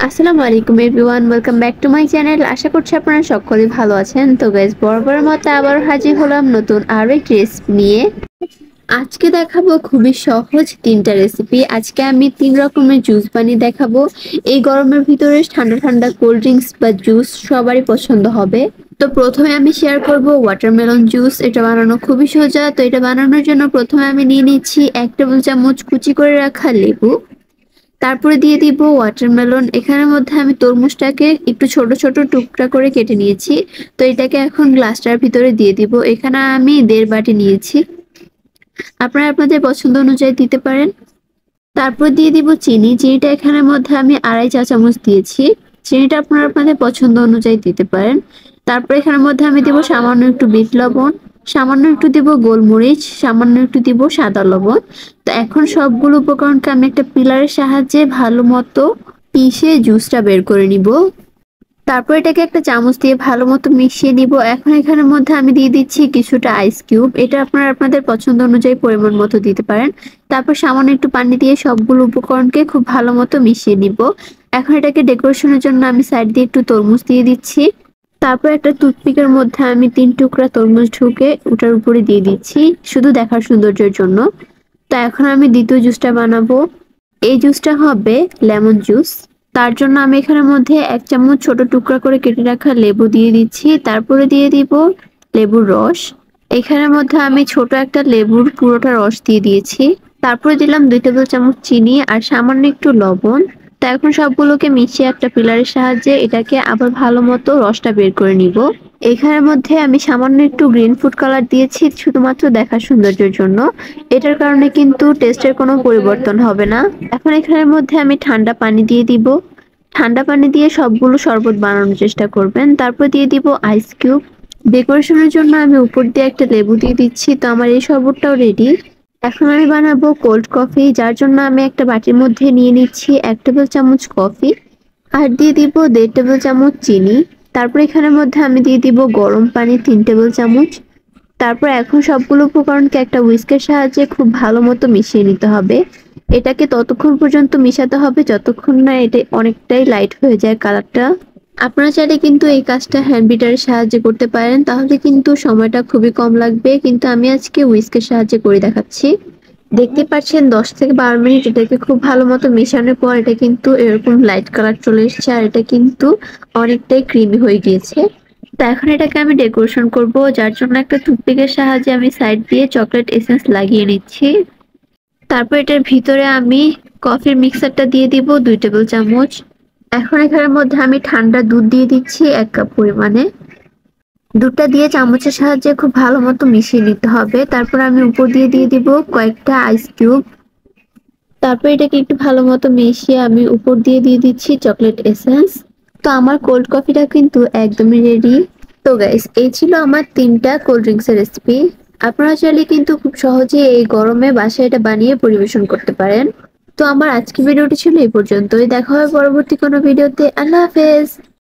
আসসালামু আলাইকুম everyone, welcome back to my channel. আশা করছি আপনারা সকলেই ভালো আছেন। তো গাইস, বরাবরের মতো আবার হাজির হলাম নতুন আরো একটি রেসিপি নিয়ে। আজকে দেখাবো খুবই সহজ তিনটা রেসিপি। আজকে আমি 3 রকমের জুস বানিয়ে দেখাবো। এই গরমের ভিতরে ঠান্ডা ঠান্ডা কোল্ড ড্রিঙ্কস বা জুস সবারই পছন্দ হবে। তো প্রথমে আমি শেয়ার করব ওয়াটারমেলন জুস। এটা বানানো খুবই সোজা। তো এটা বানানোর জন্য প্রথমে আমি নিয়ে নিচ্ছি 1 টেবিল চামচ কুচি করে রাখা লেবু। তারপরে দিয়ে দিব ওয়াটারমেলন। এখানের মধ্যে আমি তরমুজটাকে একটু ছোট ছোট টুকরা করে কেটে নিয়েছি। তো এটাকে এখন গ্লাসটার ভিতরে দিয়ে দিব। এখানে আমি 1.5 বাটি নিয়েছি, আপনারা আপনাদের পছন্দ অনুযায়ী দিতে পারেন। তারপর দিয়ে দিব চিনি। চিনিটা এখানের মধ্যে আমি 2.5 চা চামচ দিয়েছি। চিনিটা আপনারা আপনাদের পছন্দ অনুযায়ী দিতে পারেন। তারপর এখানের মধ্যে আমি দিব সামান্য একটু বিট লবণ, সামান্য একটু দিব গোলমরিচ, সামান্য একটু দিব সাদা লবণ। তো এখন সবগুলো উপকরণকে আমি একটা পিলারের সাহায্যে ভালো মতো পিষে জুসটা বের করে নিব। তারপর এটাকে একটা চামচ দিয়ে ভালো মতো মিশিয়ে নিব। এখন এখানের মধ্যে আমি দিয়ে দিচ্ছি কিছুটা আইস কিউব। এটা আপনারা আপনাদের পছন্দ অনুযায়ী পরিমাণ মতো দিতে পারেন। তারপর সামান্য একটু পানি দিয়ে সবগুলো উপকরণকে খুব ভালো মতো মিশিয়ে নিব। এখন এটাকে ডেকোরেশনের জন্য আমি সাইড দিয়ে একটু তরমুজ দিয়ে দিচ্ছি। তারপর একটা টুথপিকের মধ্যে আমি 3 টুকরা তরমুজ ঢুকে ওটার উপরে দিয়ে দিচ্ছি, শুধু দেখার সৌন্দর্যের জন্য। তো এখন আমি দ্বিতীয় জুসটা বানাবো। এই জুসটা হবে লেমন জুস। তার জন্য আমি এখানের মধ্যে 1 চামচ ছোট টুকরা করে কেটে রাখা লেবু দিয়ে দিচ্ছি। তারপরে দিয়ে দিব লেবুর রস। এখানের মধ্যে আমি ছোট একটা লেবুর পুরোটা রস দিয়ে দিয়েছি। তারপরে দিলাম 2 টেবিল চামচ চিনি আর সামান্য একটু লবণ। তো এখন সবগুলোকে মিশিয়ে একটা পিলারের সাহায্যে এটাকে আবার ভালো মতো রসটা বের করে নিব। এখানের মধ্যে আমি সামান্য একটু গ্রিন ফুড কালার দিয়েছি, শুধুমাত্র দেখার সৌন্দর্যের জন্য। এটার কারণে কিন্তু টেস্টের কোনো পরিবর্তন হবে না। এখন এখানের মধ্যে আমি ঠান্ডা পানি দিয়ে দিব। ঠান্ডা পানি দিয়ে সবগুলো শরবত বানানোর চেষ্টা করবেন। তারপর দিয়ে দিব আইস কিউব। ডেকোরেশনের জন্য আমি উপর দিয়ে একটা লেবু দিয়ে দিচ্ছি। তো আমার এই শরবতটাও রেডি। এখন আমি বানাবো কোল্ড কফি, যার জন্য আমি একটা বাটির মধ্যে নিয়ে নিচ্ছি 1 টেবিল চামচ কফি আর দিয়ে দিব 1.5 টেবিল চামচ চিনি। তারপর এখানের মধ্যে আমি দিয়ে দিব গরম পানি 3 টেবিল চামচ। তারপর এখন সবগুলো উপকরণকে একটা হুইস্কের সাহায্যে খুব ভালো মতো মিশিয়ে নিতে হবে। এটাকে ততক্ষণ পর্যন্ত মিশাতে হবে যতক্ষণ না এটা অনেকটাই লাইট হয়ে যায় কালারটা। আপনারা চাইলে কিন্তু এই কাজটা হ্যান্ড বিটারের সাহায্যে করতে পারেন, তাহলে কিন্তু সময়টা খুবই কম লাগবে। কিন্তু আমি আজকে হুইস্কের সাহায্যে করে দেখাচ্ছি। দেখতে পাচ্ছেন 10 থেকে 12 মিনিট এটাকে খুব ভালো মতো মেশানোর পর এটা কিন্তু এরকম লাইট কালার চলে এসেছে আর এটা কিন্তু অনেকটাই ক্রিমি হয়ে গিয়েছে। তো এখন এটাকে আমি ডেকোরেশন করব, যার জন্য একটা টুথপিকের সাহায্যে আমি সাইড দিয়ে চকলেট এসেন্স লাগিয়ে নিচ্ছি। তারপর এটার ভিতরে আমি কফির মিক্সারটা দিয়ে দিব 2 টেবিল চামচ। এখন এখানের মধ্যে আমি ঠান্ডা দুধ দিয়ে দিচ্ছি 1 কাপ পরিমাণে। দুধটা দিয়ে চামচের সাহায্যে খুব ভালো মতো মিশিয়ে নিতে হবে। তারপর আমি উপর দিয়ে দিয়ে দিব কয়েকটা আইস কিউব। তারপর এটাকে একটু ভালো মতো মিশিয়ে আমি উপর দিয়ে দিয়ে দিচ্ছি চকলেট এসেন্স। তো আমার কোল্ড কফিটা কিন্তু একদমই রেডি। তো গাইস, এই ছিল আমার 3টা কোল্ড ড্রিঙ্কসের রেসিপি। আপনারা চাইলে কিন্তু খুব সহজে এই গরমে বাসায় এটা বানিয়ে পরিবেশন করতে পারেন। তো আমার আজকের ভিডিওটি ছিল এই পর্যন্তই। দেখা হবে পরবর্তী কোনো ভিডিওতে। আল্লাহ হাফেজ।